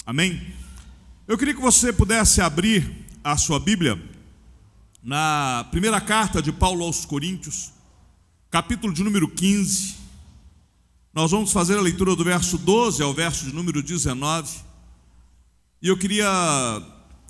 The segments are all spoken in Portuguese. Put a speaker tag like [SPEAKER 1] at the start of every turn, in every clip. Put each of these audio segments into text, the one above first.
[SPEAKER 1] Amém? Eu queria que você pudesse abrir a sua Bíblia na primeira carta de Paulo aos Coríntios, capítulo de número 15. Nós vamos fazer a leitura do verso 12 ao verso de número 19. E eu queria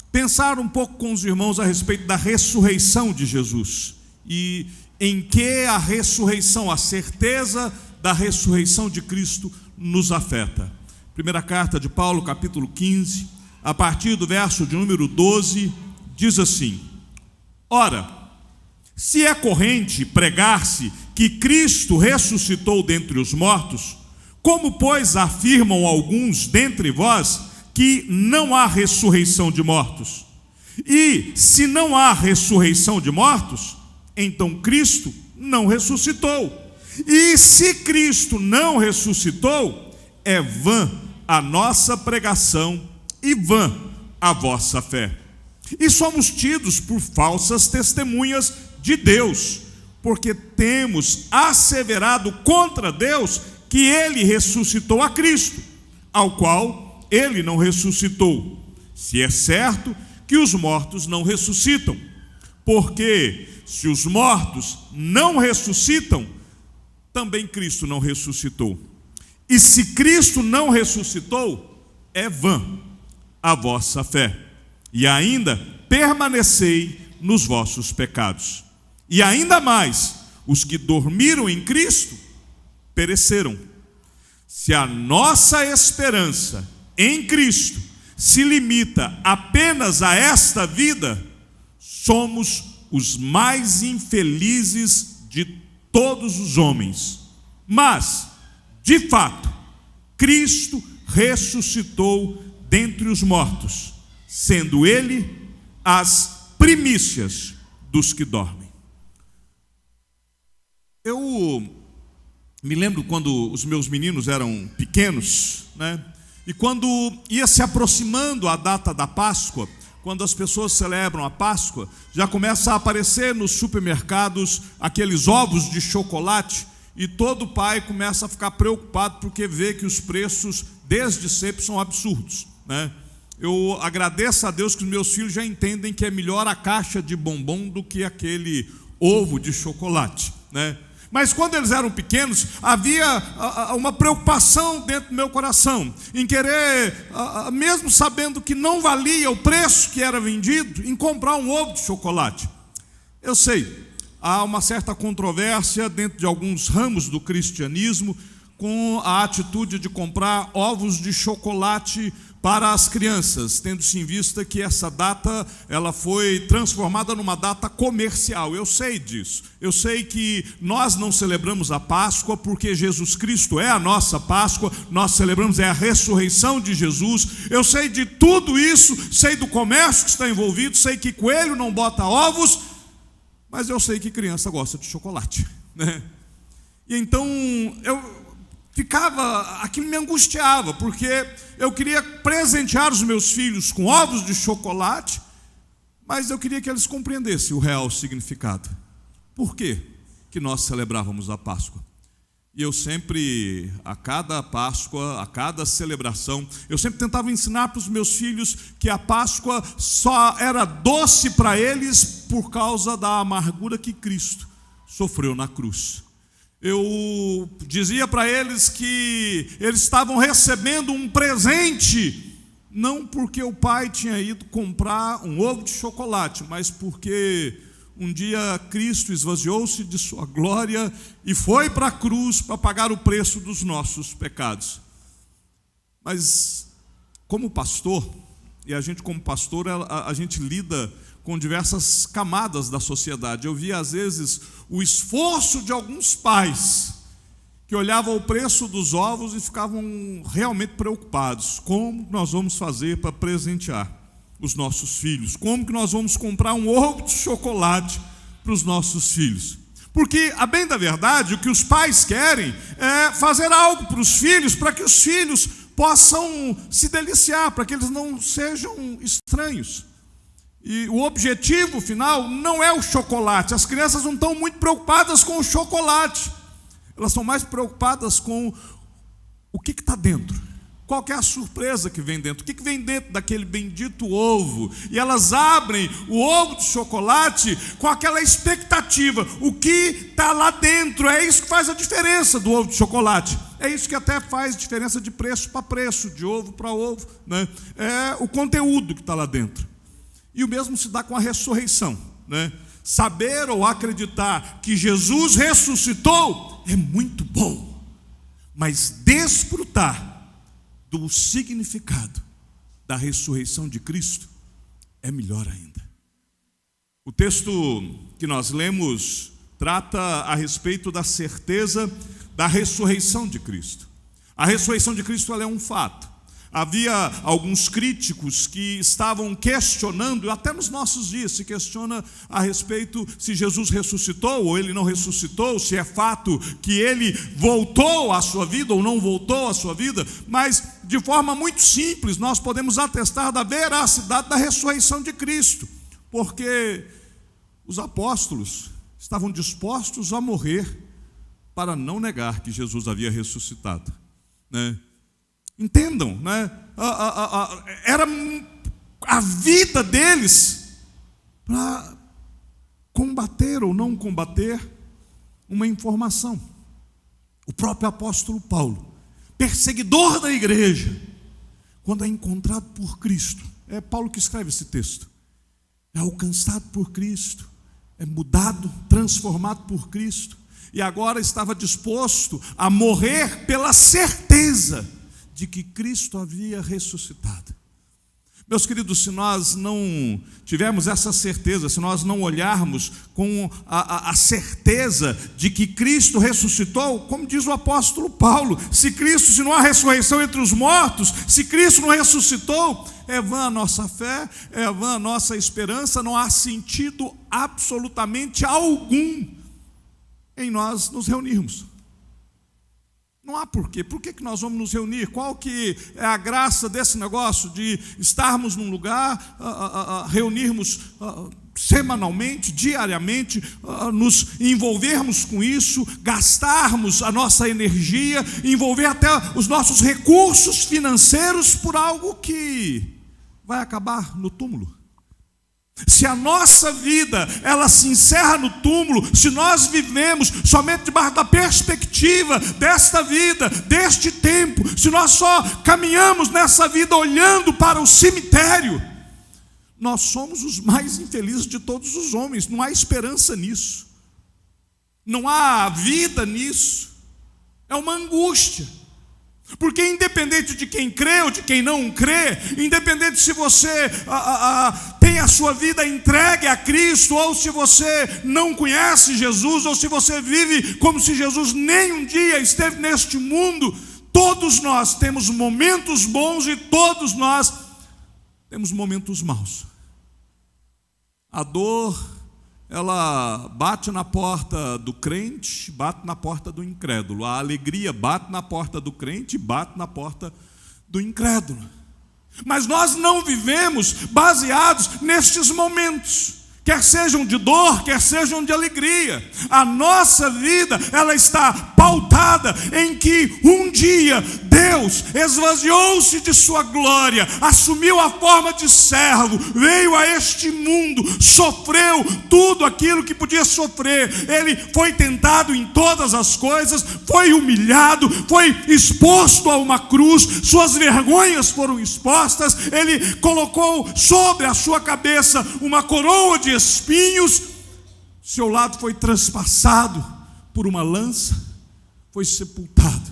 [SPEAKER 1] pensar um pouco com os irmãos a respeito da ressurreição de Jesus. E em que a ressurreição, a certeza da ressurreição de Cristo nos afeta. Primeira carta de Paulo, capítulo 15, a partir do verso de número 12, diz assim: Ora, se é corrente pregar-se que Cristo ressuscitou dentre os mortos, como, pois, afirmam alguns dentre vós que não há ressurreição de mortos? E se não há ressurreição de mortos, então Cristo não ressuscitou. E se Cristo não ressuscitou, é vã a nossa pregação e vã a vossa fé. E somos tidos por falsas testemunhas de Deus, porque temos asseverado contra Deus que Ele ressuscitou a Cristo, ao qual Ele não ressuscitou, se é certo que os mortos não ressuscitam. Porque se os mortos não ressuscitam, também Cristo não ressuscitou. E se Cristo não ressuscitou, é vã a vossa fé, e ainda permanecei nos vossos pecados. E ainda mais, os que dormiram em Cristo pereceram. Se a nossa esperança em Cristo se limita apenas a esta vida, somos os mais infelizes de todos os homens. Mas, de fato, Cristo ressuscitou dentre os mortos, sendo Ele as primícias dos que dormem. Eu me lembro quando os meus meninos eram pequenos, né? E quando ia se aproximando a data da Páscoa, quando as pessoas celebram a Páscoa, já começa a aparecer nos supermercados aqueles ovos de chocolate, e todo pai começa a ficar preocupado porque vê que os preços desde sempre são absurdos, né? Eu agradeço a Deus que os meus filhos já entendem que é melhor a caixa de bombom do que aquele ovo de chocolate, né? Mas quando eles eram pequenos, havia uma preocupação dentro do meu coração, em querer, mesmo sabendo que não valia o preço que era vendido, em comprar um ovo de chocolate. Eu sei, há uma certa controvérsia dentro de alguns ramos do cristianismo com a atitude de comprar ovos de chocolate para as crianças, tendo-se em vista que essa data ela foi transformada numa data comercial. Eu sei disso. Eu sei que nós não celebramos a Páscoa porque Jesus Cristo é a nossa Páscoa, nós celebramos a ressurreição de Jesus. Eu sei de tudo isso, sei do comércio que está envolvido, sei que coelho não bota ovos, mas eu sei que criança gosta de chocolate, né? E então aquilo me angustiava, porque eu queria presentear os meus filhos com ovos de chocolate, mas eu queria que eles compreendessem o real significado. Por quê que nós celebrávamos a Páscoa? E eu sempre, a cada Páscoa, a cada celebração, eu sempre tentava ensinar para os meus filhos que a Páscoa só era doce para eles por causa da amargura que Cristo sofreu na cruz. Eu dizia para eles que eles estavam recebendo um presente, não porque o pai tinha ido comprar um ovo de chocolate, mas porque um dia Cristo esvaziou-se de sua glória e foi para a cruz para pagar o preço dos nossos pecados. Mas como pastor, e a gente como pastor, a gente lida com diversas camadas da sociedade. Eu via às vezes o esforço de alguns pais que olhavam o preço dos ovos e ficavam realmente preocupados. Como nós vamos fazer para presentear os nossos filhos? Como que nós vamos comprar um ovo de chocolate para os nossos filhos? Porque, a bem da verdade, o que os pais querem é fazer algo para os filhos, para que os filhos possam se deliciar, para que eles não sejam estranhos. E o objetivo final não é o chocolate. As crianças não estão muito preocupadas com o chocolate. Elas estão mais preocupadas com o que está dentro. Qual que é a surpresa que vem dentro? O que vem dentro daquele bendito ovo? E elas abrem o ovo de chocolate com aquela expectativa. O que está lá dentro? É isso que faz a diferença do ovo de chocolate. É isso que até faz diferença de preço para preço, de ovo para ovo, né? É o conteúdo que está lá dentro. E o mesmo se dá com a ressurreição, né? Saber ou acreditar que Jesus ressuscitou é muito bom, mas desfrutar do significado da ressurreição de Cristo é melhor ainda. O texto que nós lemos trata a respeito da certeza da ressurreição de Cristo. A ressurreição de Cristo, ela é um fato. Havia alguns críticos que estavam questionando, até nos nossos dias se questiona a respeito se Jesus ressuscitou ou ele não ressuscitou, se é fato que ele voltou à sua vida ou não voltou à sua vida, mas de forma muito simples nós podemos atestar da veracidade da ressurreição de Cristo, porque os apóstolos estavam dispostos a morrer para não negar que Jesus havia ressuscitado, né? Entendam, né? Era a vida deles para combater ou não combater uma informação. O próprio apóstolo Paulo, perseguidor da igreja, quando é encontrado por Cristo, é Paulo que escreve esse texto, é alcançado por Cristo, é mudado, transformado por Cristo, e agora estava disposto a morrer pela certeza de que Cristo havia ressuscitado. Meus queridos, se nós não tivermos essa certeza, se nós não olharmos com a certeza de que Cristo ressuscitou, como diz o apóstolo Paulo, se não há ressurreição entre os mortos, se Cristo não ressuscitou, é vã a nossa fé, é vã a nossa esperança, não há sentido absolutamente algum em nós nos reunirmos. Não há porquê. Por que nós vamos nos reunir? Qual que é a graça desse negócio de estarmos num lugar, reunirmos semanalmente, diariamente, nos envolvermos com isso, gastarmos a nossa energia, envolver até os nossos recursos financeiros por algo que vai acabar no túmulo? Se a nossa vida, ela se encerra no túmulo, se nós vivemos somente debaixo da perspectiva desta vida, deste tempo, se nós só caminhamos nessa vida olhando para o cemitério, nós somos os mais infelizes de todos os homens. Não há esperança nisso, não há vida nisso, é uma angústia. Porque independente de quem crê ou de quem não crê, independente se você tem a sua vida entregue a Cristo, ou se você não conhece Jesus, ou se você vive como se Jesus nem um dia esteve neste mundo, todos nós temos momentos bons e todos nós temos momentos maus. A dor, ela bate na porta do crente, bate na porta do incrédulo. A alegria bate na porta do crente e bate na porta do incrédulo. Mas nós não vivemos baseados nestes momentos, quer sejam de dor, quer sejam de alegria. A nossa vida, ela está pautada em que um dia Deus esvaziou-se de sua glória, assumiu a forma de servo, veio a este mundo, sofreu tudo aquilo que podia sofrer. Ele foi tentado em todas as coisas, foi humilhado, foi exposto a uma cruz, suas vergonhas foram expostas, ele colocou sobre a sua cabeça uma coroa de espinhos, seu lado foi transpassado por uma lança, foi sepultado,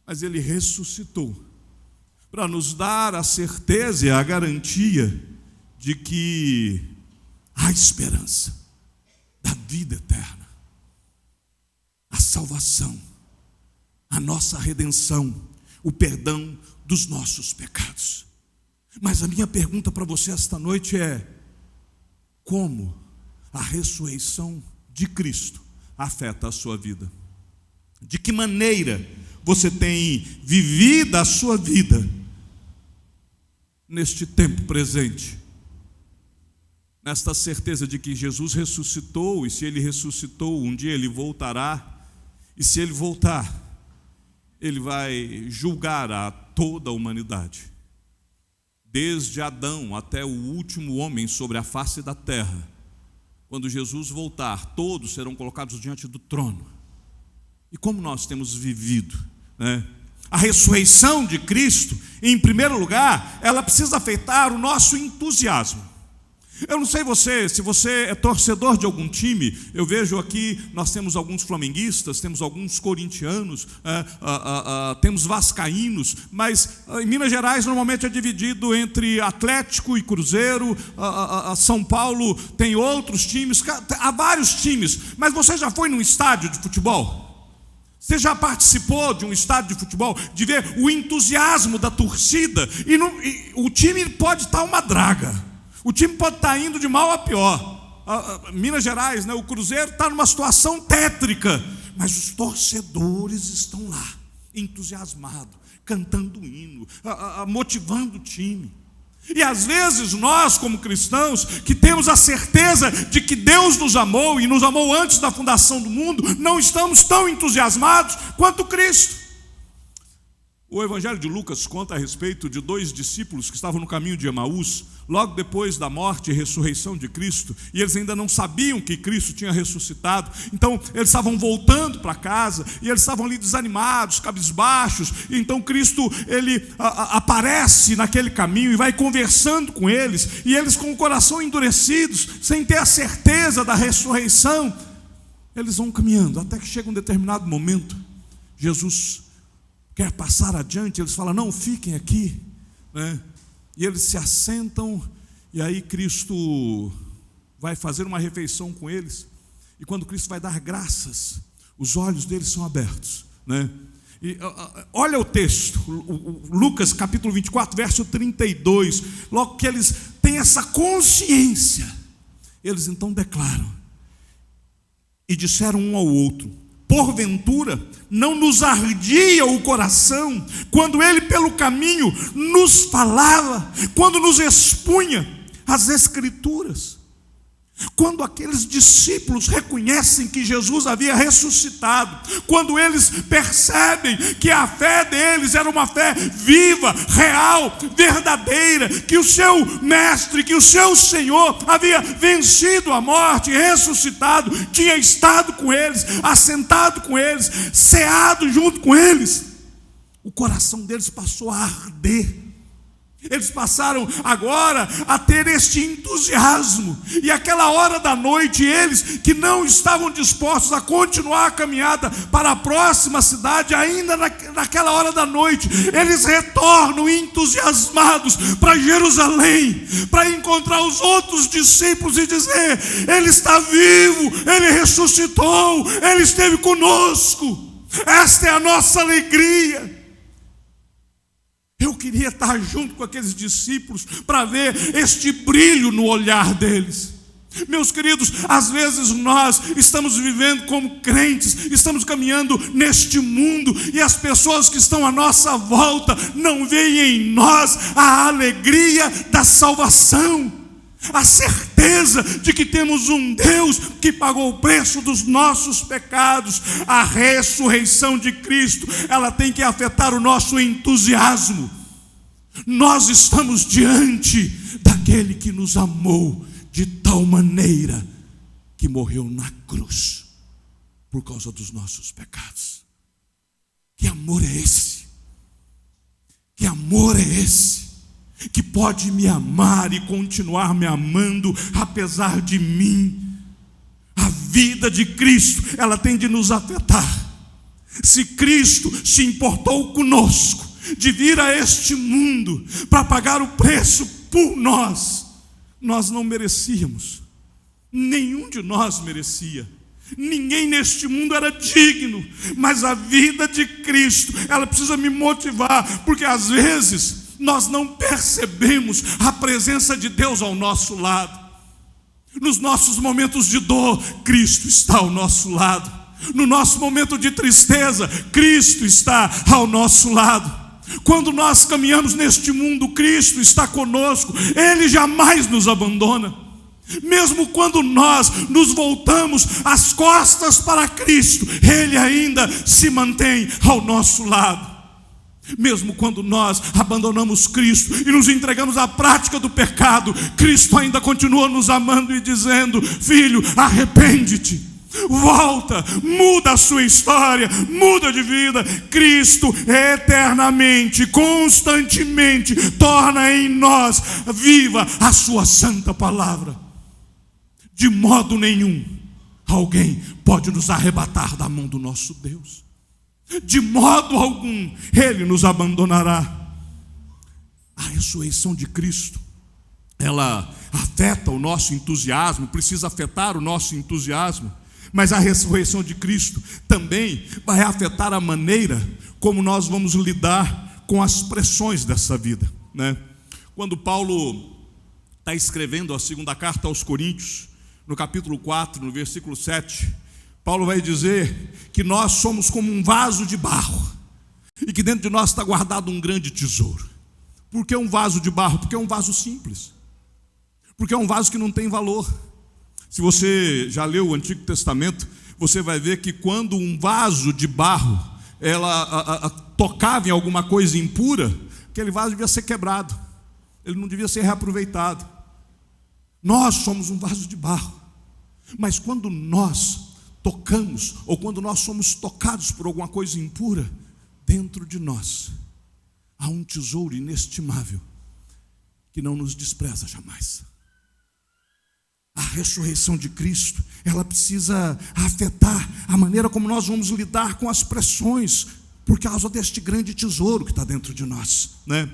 [SPEAKER 1] mas ele ressuscitou para nos dar a certeza e a garantia de que há esperança da vida eterna, a salvação, a nossa redenção, o perdão dos nossos pecados. Mas a minha pergunta para você esta noite é: como a ressurreição de Cristo afeta a sua vida? De que maneira você tem vivido a sua vida neste tempo presente? Nesta certeza de que Jesus ressuscitou, e se Ele ressuscitou, um dia Ele voltará, e se Ele voltar, Ele vai julgar a toda a humanidade. Desde Adão até o último homem sobre a face da terra. Quando Jesus voltar, todos serão colocados diante do trono. E como nós temos vivido, né? A ressurreição de Cristo, em primeiro lugar, ela precisa afetar o nosso entusiasmo. Eu não sei se você é torcedor de algum time. Eu vejo aqui, nós temos alguns flamenguistas, temos alguns corintianos, temos vascaínos, mas em Minas Gerais normalmente é dividido entre Atlético e Cruzeiro, São Paulo tem outros times, há vários times. Mas você já foi num estádio de futebol? Você já participou de um estádio de futebol, de ver o entusiasmo da torcida? E o time pode estar uma draga. O time pode estar indo de mal a pior. Minas Gerais, né, o Cruzeiro está numa situação tétrica, mas os torcedores estão lá, entusiasmados, cantando hino, motivando o time. E às vezes nós, como cristãos, que temos a certeza de que Deus nos amou e nos amou antes da fundação do mundo, não estamos tão entusiasmados quanto Cristo. O Evangelho de Lucas conta a respeito de 2 discípulos que estavam no caminho de Emaús, logo depois da morte e ressurreição de Cristo, e eles ainda não sabiam que Cristo tinha ressuscitado. Então eles estavam voltando para casa, e eles estavam ali desanimados, cabisbaixos. E então Cristo, ele aparece naquele caminho e vai conversando com eles, e eles com o coração endurecidos, sem ter a certeza da ressurreição, eles vão caminhando, até que chega um determinado momento, Jesus quer passar adiante, eles falam, não, fiquem aqui, né? E eles se assentam, e aí Cristo vai fazer uma refeição com eles, e quando Cristo vai dar graças, os olhos deles são abertos, né? E, olha o texto, Lucas capítulo 24, verso 32, logo que eles têm essa consciência, eles então declaram, e disseram um ao outro, porventura, não nos ardia o coração, quando ele pelo caminho nos falava, quando nos expunha as Escrituras? Quando aqueles discípulos reconhecem que Jesus havia ressuscitado, quando eles percebem que a fé deles era uma fé viva, real, verdadeira, que o seu mestre, que o seu Senhor havia vencido a morte, ressuscitado, tinha estado com eles, assentado com eles, ceado junto com eles, o coração deles passou a arder. Eles passaram agora a ter este entusiasmo. E aquela hora da noite, eles que não estavam dispostos a continuar a caminhada para a próxima cidade, ainda naquela hora da noite, eles retornam entusiasmados para Jerusalém, para encontrar os outros discípulos e dizer, ele está vivo, ele ressuscitou, ele esteve conosco. Esta é a nossa alegria. Eu queria estar junto com aqueles discípulos para ver este brilho no olhar deles. Meus queridos, às vezes nós estamos vivendo como crentes, estamos caminhando neste mundo, e as pessoas que estão à nossa volta não veem em nós a alegria da salvação, a certeza de que temos um Deus que pagou o preço dos nossos pecados. A ressurreição de Cristo, ela tem que afetar o nosso entusiasmo. Nós estamos diante daquele que nos amou de tal maneira que morreu na cruz por causa dos nossos pecados. Que amor é esse? Que amor é esse? Que pode me amar e continuar me amando apesar de mim. A vida de Cristo, ela tem de nos afetar. Se Cristo se importou conosco de vir a este mundo para pagar o preço por nós, nós não merecíamos. Nenhum de nós merecia. Ninguém neste mundo era digno, mas a vida de Cristo, ela precisa me motivar, porque às vezes nós não percebemos a presença de Deus ao nosso lado. Nos nossos momentos de dor, Cristo está ao nosso lado. No nosso momento de tristeza, Cristo está ao nosso lado. Quando nós caminhamos neste mundo, Cristo está conosco. Ele jamais nos abandona. Mesmo quando nós nos voltamos as costas para Cristo, Ele ainda se mantém ao nosso lado. Mesmo quando nós abandonamos Cristo e nos entregamos à prática do pecado, Cristo ainda continua nos amando e dizendo: filho, arrepende-te, volta, muda a sua história, muda de vida. Cristo eternamente, constantemente torna em nós viva a sua santa palavra. De modo nenhum alguém pode nos arrebatar da mão do nosso Deus. De modo algum Ele nos abandonará. A ressurreição de Cristo, ela afeta o nosso entusiasmo, precisa afetar o nosso entusiasmo. Mas a ressurreição de Cristo também vai afetar a maneira como nós vamos lidar com as pressões dessa vida, né? Quando Paulo está escrevendo a segunda carta aos Coríntios, no capítulo 4, no versículo 7, Paulo vai dizer que nós somos como um vaso de barro e que dentro de nós está guardado um grande tesouro. Por que um vaso de barro? Porque é um vaso simples, porque é um vaso que não tem valor. Se você já leu o Antigo Testamento, você vai ver que quando um vaso de barro tocava em alguma coisa impura, aquele vaso devia ser quebrado, ele não devia ser reaproveitado. Nós somos um vaso de barro, mas quando nós tocamos, ou quando nós somos tocados por alguma coisa impura, dentro de nós há um tesouro inestimável que não nos despreza jamais. A ressurreição de Cristo, ela precisa afetar a maneira como nós vamos lidar com as pressões, por causa deste grande tesouro que está dentro de nós, né?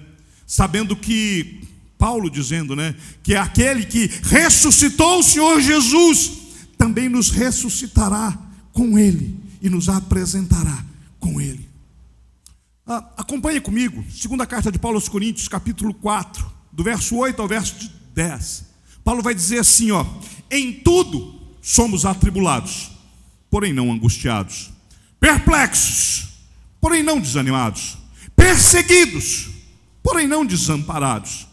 [SPEAKER 1] Sabendo que, Paulo dizendo, né, que é aquele que ressuscitou o Senhor Jesus, também nos ressuscitará com Ele e nos apresentará com Ele. Acompanhe comigo, segunda carta de Paulo aos Coríntios, capítulo 4, do verso 8 ao verso 10. Paulo vai dizer assim, em tudo somos atribulados, porém não angustiados, perplexos, porém não desanimados, perseguidos, porém não desamparados,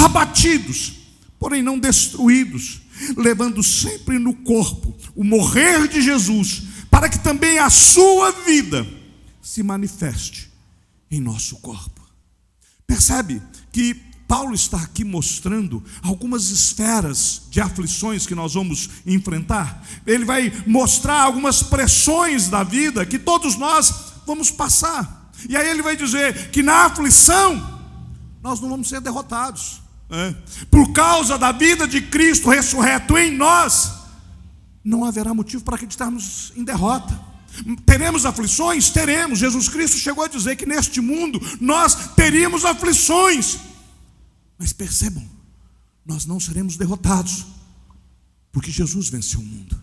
[SPEAKER 1] abatidos, porém não destruídos, levando sempre no corpo o morrer de Jesus, para que também a sua vida se manifeste em nosso corpo. Percebe que Paulo está aqui mostrando algumas esferas de aflições que nós vamos enfrentar. Ele vai mostrar algumas pressões da vida que todos nós vamos passar. E aí ele vai dizer que na aflição nós não vamos ser derrotados. Por causa da vida de Cristo ressurreto em nós, não haverá motivo para acreditarmos em derrota. Teremos aflições? Teremos. Jesus Cristo chegou a dizer que neste mundo nós teríamos aflições. Mas percebam, nós não seremos derrotados, porque Jesus venceu o mundo.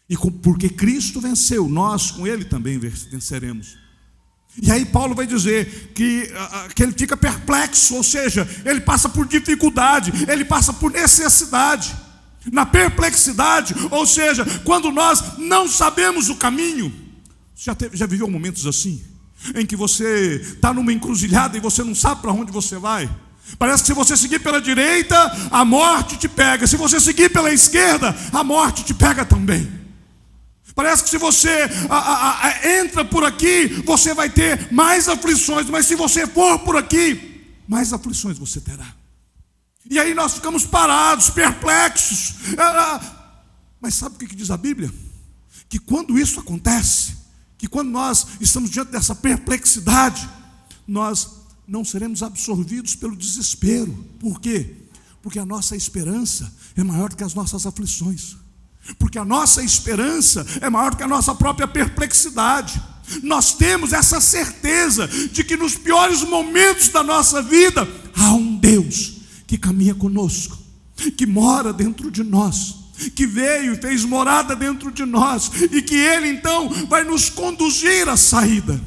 [SPEAKER 1] E porque Cristo venceu, nós com Ele também venceremos. E aí Paulo vai dizer que ele fica perplexo, ou seja, ele passa por dificuldade, ele passa por necessidade. Na perplexidade, ou seja, quando nós não sabemos o caminho. Já viveu momentos assim, em que você está numa encruzilhada e você não sabe para onde você vai? Parece que se você seguir pela direita, a morte te pega. Se você seguir pela esquerda, a morte te pega também. Parece que se você entra por aqui, você vai ter mais aflições. Mas se você for por aqui, mais aflições você terá. E aí nós ficamos parados, perplexos. Mas sabe o que diz a Bíblia? Que quando isso acontece, que quando nós estamos diante dessa perplexidade, nós não seremos absorvidos pelo desespero. Por quê? Porque a nossa esperança é maior do que as nossas aflições. Porque a nossa esperança é maior do que a nossa própria perplexidade. Nós temos essa certeza de que nos piores momentos da nossa vida há um Deus que caminha conosco, que mora dentro de nós, que veio e fez morada dentro de nós, e que Ele então vai nos conduzir à saída.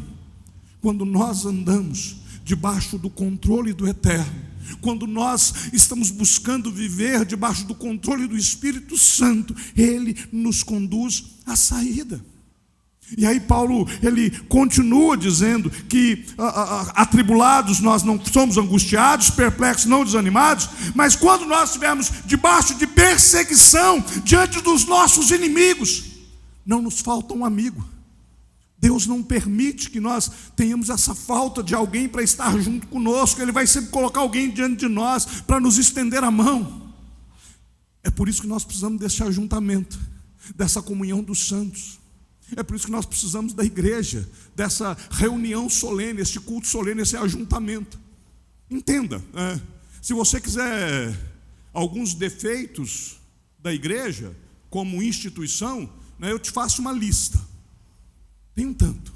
[SPEAKER 1] Quando nós andamos debaixo do controle do Eterno, quando nós estamos buscando viver debaixo do controle do Espírito Santo, Ele nos conduz à saída. E aí Paulo, ele continua dizendo que atribulados nós não somos angustiados, perplexos, não desanimados, mas quando nós estivermos debaixo de perseguição, diante dos nossos inimigos, não nos falta um amigo. Deus não permite que nós tenhamos essa falta de alguém para estar junto conosco. Ele vai sempre colocar alguém diante de nós para nos estender a mão. É por isso que nós precisamos desse ajuntamento, dessa comunhão dos santos. É por isso que nós precisamos da igreja, dessa reunião solene, esse culto solene, esse ajuntamento. Entenda, se você quiser alguns defeitos da igreja como instituição, eu te faço uma lista. Tem um tanto.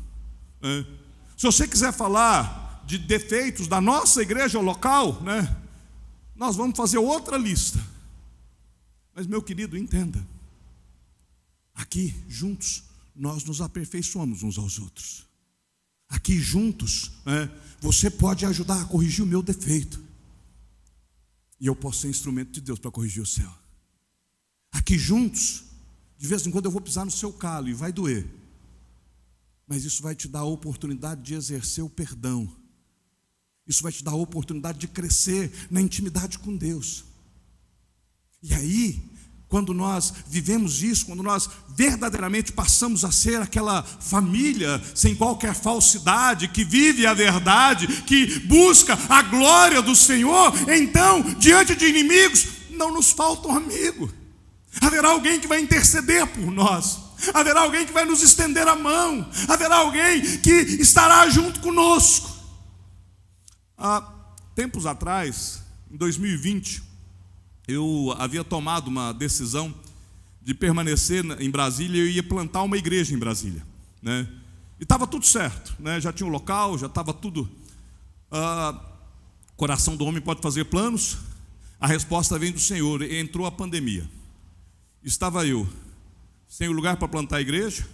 [SPEAKER 1] Se você quiser falar de defeitos da nossa igreja local, nós vamos fazer outra lista. Mas, meu querido, entenda. Aqui, juntos, nós nos aperfeiçoamos uns aos outros. Aqui, juntos, você pode ajudar a corrigir o meu defeito. E eu posso ser instrumento de Deus para corrigir o seu. Aqui, juntos, de vez em quando eu vou pisar no seu calo e vai doer. Mas isso vai te dar a oportunidade de exercer o perdão. Isso vai te dar a oportunidade de crescer na intimidade com Deus. E aí, quando nós vivemos isso, quando nós verdadeiramente passamos a ser aquela família sem qualquer falsidade, que vive a verdade, que busca a glória do Senhor, então, diante de inimigos, não nos falta um amigo. Haverá alguém que vai interceder por nós. Haverá alguém que vai nos estender a mão. Haverá alguém que estará junto conosco. Há tempos atrás, em 2020, eu havia tomado uma decisão de permanecer em Brasília. Eu ia plantar uma igreja em Brasília, E estava tudo certo, Já tinha um local, já estava tudo. Coração do homem pode fazer planos. A resposta vem do Senhor. Entrou a pandemia. Estava eu sem lugar para plantar a igreja,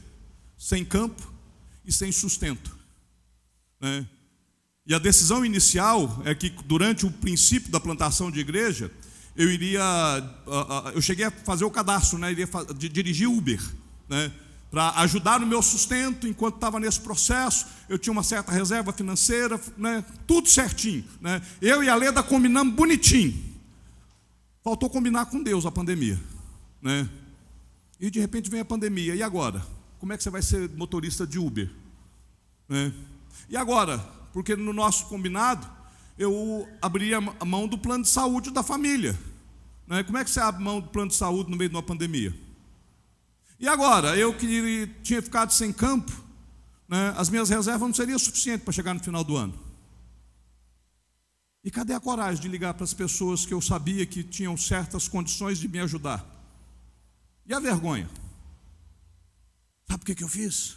[SPEAKER 1] sem campo e sem sustento. E a decisão inicial é que durante o princípio da plantação de igreja, eu cheguei a fazer o cadastro, iria dirigir Uber, para ajudar no meu sustento. Enquanto estava nesse processo, eu tinha uma certa reserva financeira, tudo certinho. Eu e a Leda combinamos bonitinho. Faltou combinar com Deus a pandemia. E de repente vem a pandemia. E agora? Como é que você vai ser motorista de Uber? E agora? Porque no nosso combinado, eu abriria a mão do plano de saúde da família. Como é que você abre mão do plano de saúde no meio de uma pandemia? E agora? Eu que tinha ficado sem campo, as minhas reservas não seriam suficientes para chegar no final do ano. E cadê a coragem de ligar para as pessoas que eu sabia que tinham certas condições de me ajudar? E a vergonha? Sabe o que eu fiz?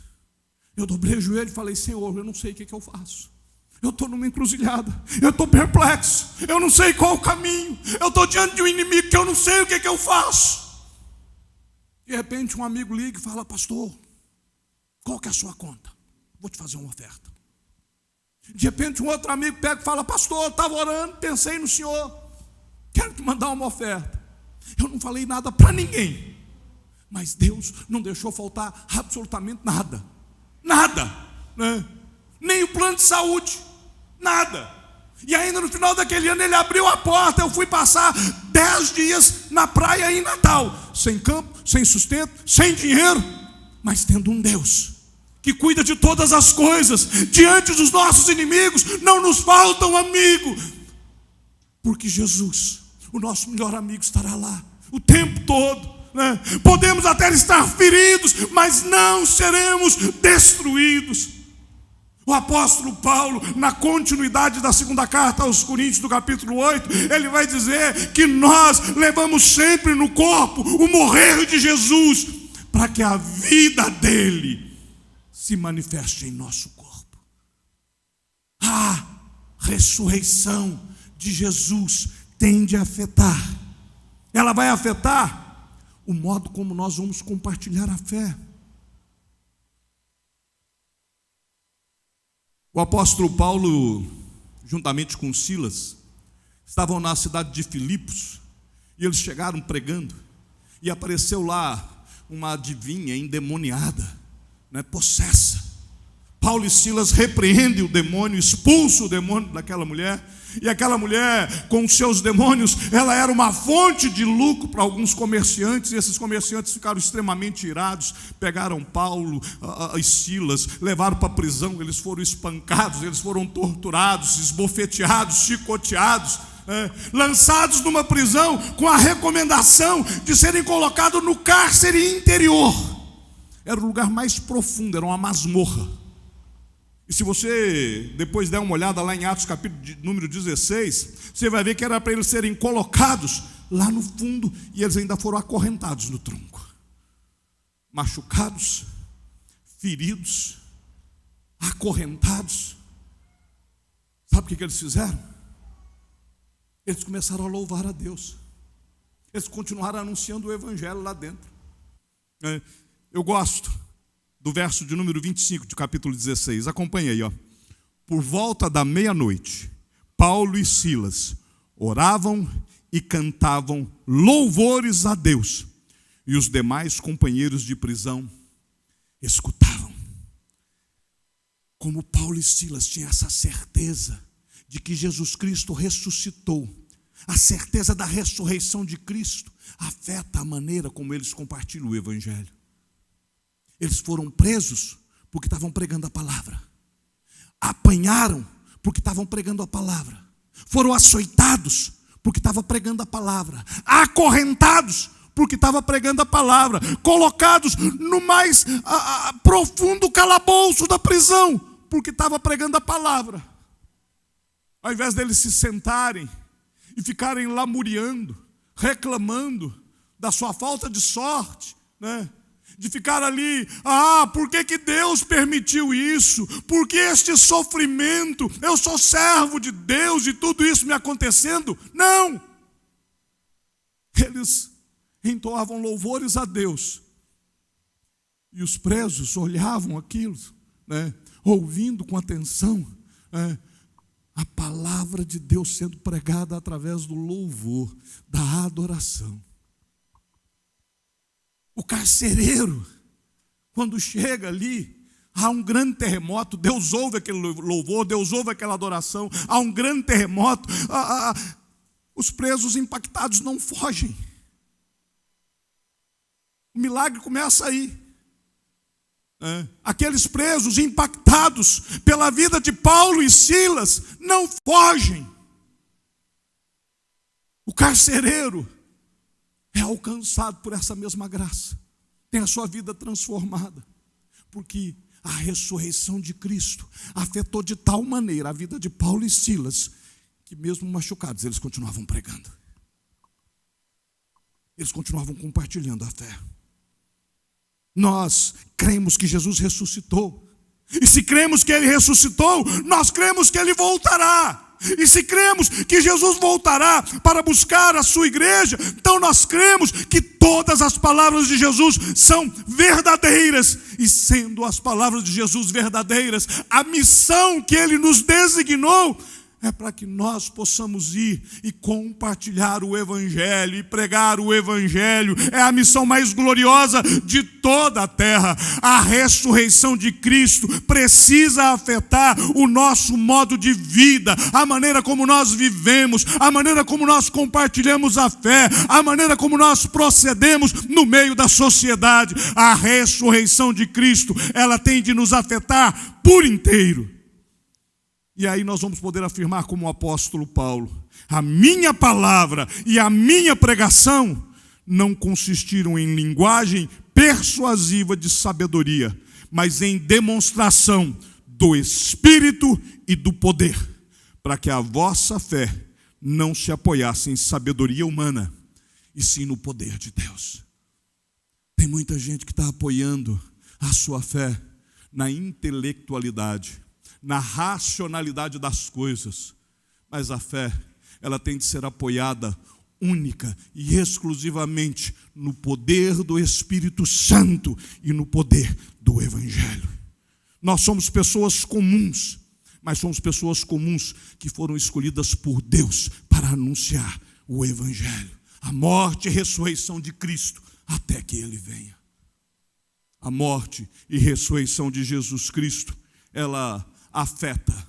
[SPEAKER 1] Eu dobrei o joelho e falei: Senhor, eu não sei o que eu faço. Eu estou numa encruzilhada, eu estou perplexo, eu não sei qual o caminho, eu estou diante de um inimigo que eu não sei o que eu faço. De repente um amigo liga e fala: pastor, qual que é a sua conta? Vou te fazer uma oferta. De repente um outro amigo pega e fala: pastor, eu estava orando, pensei no senhor, quero te mandar uma oferta. Eu não falei nada para ninguém, mas Deus não deixou faltar absolutamente nada. Nada, nem o plano de saúde, nada. E ainda no final daquele ano ele abriu a porta. Eu fui passar 10 dias na praia em Natal, sem campo, sem sustento, sem dinheiro, mas tendo um Deus que cuida de todas as coisas. Diante dos nossos inimigos não nos falta um amigo, porque Jesus, o nosso melhor amigo, estará lá o tempo todo. Podemos até estar feridos, mas não seremos destruídos. O apóstolo Paulo, na continuidade da segunda carta aos Coríntios, do capítulo 8, ele vai dizer que nós levamos sempre no corpo o morrer de Jesus, para que a vida dele se manifeste em nosso corpo. A ressurreição de Jesus tende a afetar. Ela vai afetar o modo como nós vamos compartilhar a fé. O apóstolo Paulo, juntamente com Silas, estavam na cidade de Filipos, e eles chegaram pregando, e apareceu lá uma adivinha endemoniada, possessa. Paulo e Silas repreendem o demônio, expulsam o demônio daquela mulher, E aquela mulher, com os seus demônios, ela era uma fonte de lucro para alguns comerciantes, e esses comerciantes ficaram extremamente irados, pegaram Paulo e Silas, levaram para a prisão, eles foram espancados, eles foram torturados, esbofeteados, chicoteados, lançados numa prisão com a recomendação de serem colocados no cárcere interior. Era o lugar mais profundo, era uma masmorra. E se você depois der uma olhada lá em Atos capítulo número 16, você vai ver que era para eles serem colocados lá no fundo, e eles ainda foram acorrentados no tronco, machucados, feridos, acorrentados. Sabe o que eles fizeram? Eles começaram a louvar a Deus. Eles continuaram anunciando o evangelho lá dentro. Eu gosto do verso de número 25 do capítulo 16. Acompanhe aí, ó. Por volta da meia-noite, Paulo e Silas oravam e cantavam louvores a Deus, e os demais companheiros de prisão escutavam. Como Paulo e Silas tinham essa certeza de que Jesus Cristo ressuscitou, a certeza da ressurreição de Cristo afeta a maneira como eles compartilham o evangelho. Eles foram presos porque estavam pregando a palavra, apanharam porque estavam pregando a palavra, foram açoitados porque estavam pregando a palavra, acorrentados porque estavam pregando a palavra, colocados no mais profundo calabouço da prisão porque estavam pregando a palavra. Ao invés deles se sentarem e ficarem lamuriando, reclamando da sua falta de sorte, de ficar ali, por que Deus permitiu isso? Por que este sofrimento? Eu sou servo de Deus e tudo isso me acontecendo? Não! Eles entoavam louvores a Deus, e os presos olhavam aquilo, ouvindo com atenção, a palavra de Deus sendo pregada através do louvor, da adoração. O carcereiro, quando chega ali, há um grande terremoto, Deus ouve aquele louvor, Deus ouve aquela adoração, há um grande terremoto, os presos impactados não fogem. O milagre começa aí. Aqueles presos impactados pela vida de Paulo e Silas não fogem. O carcereiro é alcançado por essa mesma graça, tem a sua vida transformada, porque a ressurreição de Cristo afetou de tal maneira a vida de Paulo e Silas, que mesmo machucados, eles continuavam pregando, eles continuavam compartilhando a fé. Nós cremos que Jesus ressuscitou, e se cremos que Ele ressuscitou, nós cremos que Ele voltará. E se cremos que Jesus voltará para buscar a sua igreja, então nós cremos que todas as palavras de Jesus são verdadeiras. E sendo as palavras de Jesus verdadeiras, a missão que Ele nos designou é para que nós possamos ir e compartilhar o evangelho e pregar o evangelho. É a missão mais gloriosa de toda a terra. A ressurreição de Cristo precisa afetar o nosso modo de vida, a maneira como nós vivemos, a maneira como nós compartilhamos a fé, a maneira como nós procedemos no meio da sociedade. A ressurreição de Cristo, ela tem de nos afetar por inteiro. E aí nós vamos poder afirmar como o apóstolo Paulo: a minha palavra e a minha pregação não consistiram em linguagem persuasiva de sabedoria, mas em demonstração do Espírito e do poder, para que a vossa fé não se apoiasse em sabedoria humana, e sim no poder de Deus. Tem muita gente que está apoiando a sua fé na intelectualidade, na racionalidade das coisas, mas a fé, ela tem de ser apoiada única e exclusivamente no poder do Espírito Santo e no poder do Evangelho. Nós somos pessoas comuns, mas somos pessoas comuns que foram escolhidas por Deus para anunciar o Evangelho, a morte e ressurreição de Cristo, até que Ele venha. A morte e ressurreição de Jesus Cristo, ela afeta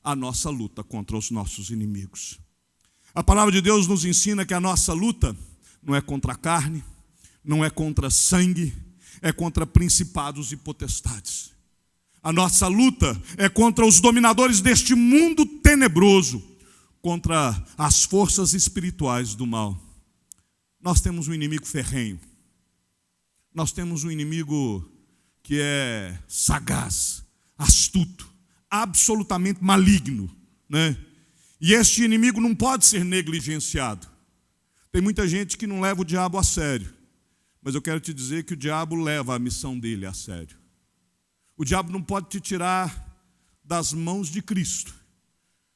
[SPEAKER 1] a nossa luta contra os nossos inimigos. A palavra de Deus nos ensina que a nossa luta não é contra a carne, não é contra sangue, é contra principados e potestades. A nossa luta é contra os dominadores deste mundo tenebroso, contra as forças espirituais do mal. Nós temos um inimigo ferrenho. Nós temos um inimigo que é sagaz, astuto, absolutamente maligno, né? E este inimigo não pode ser negligenciado. Tem muita gente que não leva o diabo a sério, mas eu quero te dizer que o diabo leva a missão dele a sério. O diabo não pode te tirar das mãos de Cristo,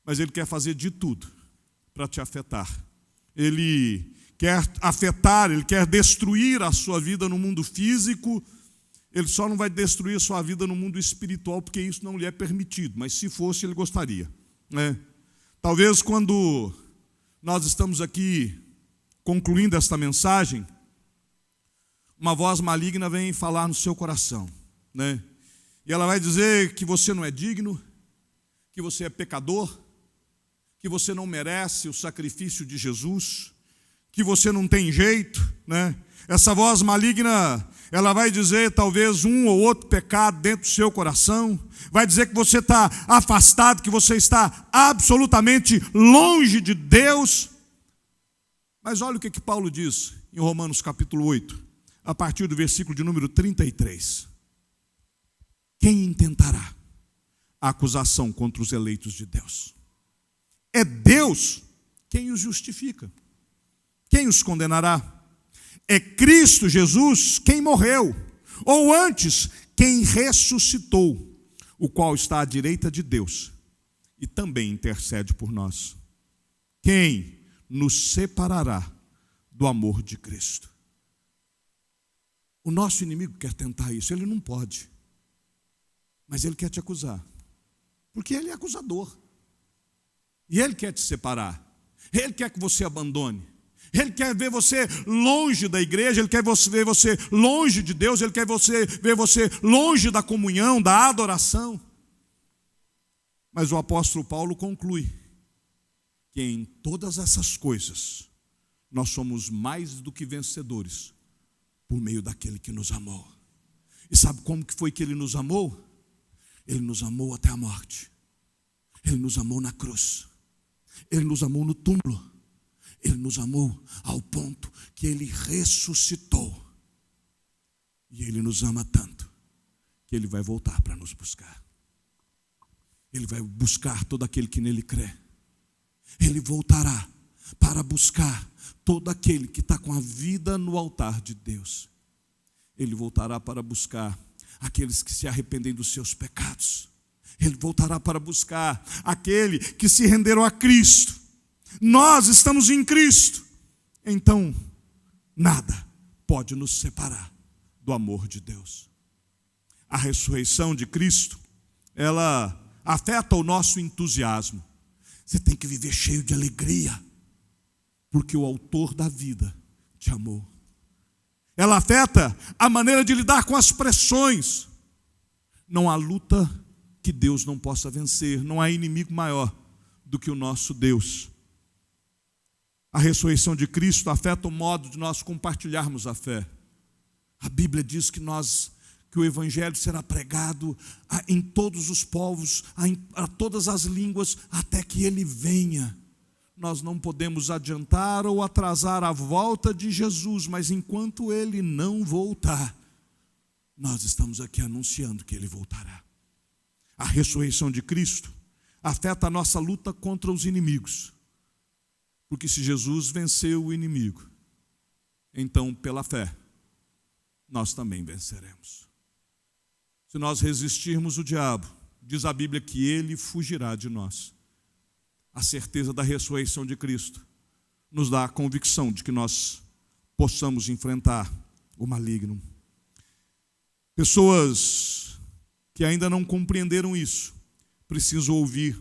[SPEAKER 1] mas ele quer fazer de tudo para te afetar. Ele quer afetar, ele quer destruir a sua vida no mundo físico. Ele só não vai destruir a sua vida no mundo espiritual, porque isso não lhe é permitido, mas se fosse, ele gostaria, né? Talvez quando nós estamos aqui concluindo esta mensagem, uma voz maligna vem falar no seu coração, né? E ela vai dizer que você não é digno, que você é pecador, que você não merece o sacrifício de Jesus, que você não tem jeito, né? Essa voz maligna, ela vai dizer talvez um ou outro pecado dentro do seu coração, vai dizer que você está afastado, que você está absolutamente longe de Deus. Mas olha o que Paulo diz em Romanos capítulo 8, a partir do versículo de número 33. Quem intentará a acusação contra os eleitos de Deus? É Deus quem os justifica. Quem os condenará? É Cristo Jesus quem morreu, ou antes, quem ressuscitou, o qual está à direita de Deus e também intercede por nós. Quem nos separará do amor de Cristo? O nosso inimigo quer tentar isso, ele não pode, mas ele quer te acusar, porque ele é acusador, e ele quer te separar, ele quer que você abandone. Ele quer ver você longe da igreja, ele quer ver você longe de Deus, ele quer ver você longe da comunhão, da adoração. Mas o apóstolo Paulo conclui que em todas essas coisas nós somos mais do que vencedores por meio daquele que nos amou. E sabe como que foi que ele nos amou? Ele nos amou até a morte. Ele nos amou na cruz. Ele nos amou no túmulo. Ele nos amou ao ponto que Ele ressuscitou. E Ele nos ama tanto que Ele vai voltar para nos buscar. Ele vai buscar todo aquele que nele crê. Ele voltará para buscar todo aquele que está com a vida no altar de Deus. Ele voltará para buscar aqueles que se arrependem dos seus pecados. Ele voltará para buscar aquele que se renderam a Cristo. Nós estamos em Cristo, então nada pode nos separar do amor de Deus. A ressurreição de Cristo, ela afeta o nosso entusiasmo. Você tem que viver cheio de alegria, porque o autor da vida te amou. Ela afeta a maneira de lidar com as pressões. Não há luta que Deus não possa vencer, não há inimigo maior do que o nosso Deus. A ressurreição de Cristo afeta o modo de nós compartilharmos a fé. A Bíblia diz que o Evangelho será pregado em todos os povos, a todas as línguas, até que Ele venha. Nós não podemos adiantar ou atrasar a volta de Jesus, mas enquanto Ele não voltar, nós estamos aqui anunciando que Ele voltará. A ressurreição de Cristo afeta a nossa luta contra os inimigos. Porque se Jesus venceu o inimigo, então pela fé, nós também venceremos. Se nós resistirmos o diabo, diz a Bíblia que ele fugirá de nós. A certeza da ressurreição de Cristo nos dá a convicção de que nós possamos enfrentar o maligno. Pessoas que ainda não compreenderam isso, precisam ouvir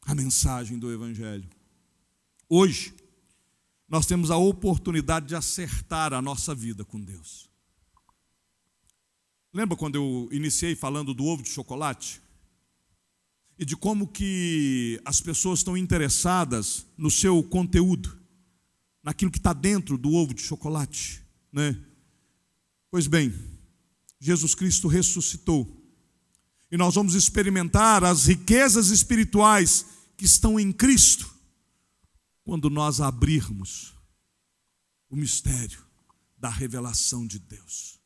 [SPEAKER 1] a mensagem do Evangelho. Hoje, nós temos a oportunidade de acertar a nossa vida com Deus. Lembra quando eu iniciei falando do ovo de chocolate? e de como que as pessoas estão interessadas no seu conteúdo, naquilo que está dentro do ovo de chocolate, né? Pois bem, Jesus Cristo ressuscitou, e nós vamos experimentar as riquezas espirituais que estão em Cristo, quando nós abrirmos o mistério da revelação de Deus.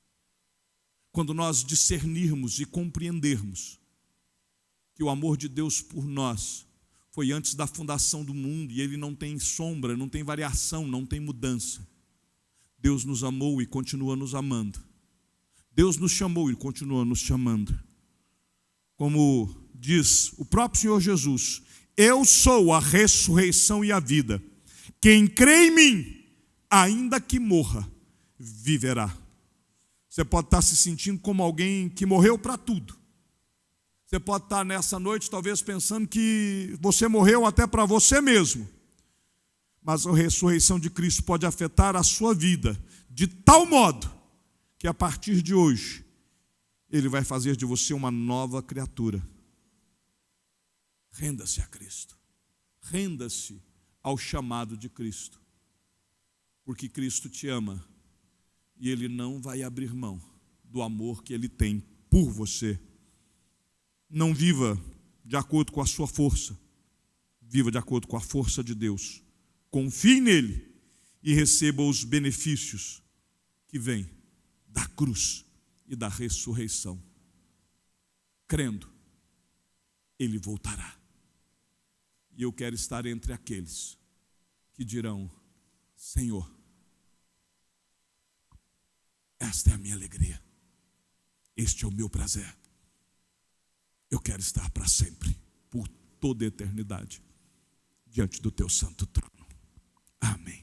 [SPEAKER 1] Quando nós discernirmos e compreendermos que o amor de Deus por nós foi antes da fundação do mundo, e ele não tem sombra, não tem variação, não tem mudança. Deus nos amou e continua nos amando. Deus nos chamou e continua nos chamando. Como diz o próprio Senhor Jesus: eu sou a ressurreição e a vida. Quem crê em mim, ainda que morra, viverá. Você pode estar se sentindo como alguém que morreu para tudo. Você pode estar nessa noite talvez pensando que você morreu até para você mesmo. Mas a ressurreição de Cristo pode afetar a sua vida de tal modo que a partir de hoje Ele vai fazer de você uma nova criatura. Renda-se a Cristo. Renda-se ao chamado de Cristo. Porque Cristo te ama e Ele não vai abrir mão do amor que Ele tem por você. Não viva de acordo com a sua força. Viva de acordo com a força de Deus. Confie nele e receba os benefícios que vêm da cruz e da ressurreição. Crendo, Ele voltará. E eu quero estar entre aqueles que dirão: Senhor, esta é a minha alegria, este é o meu prazer. Eu quero estar para sempre, por toda a eternidade, diante do teu santo trono. Amém.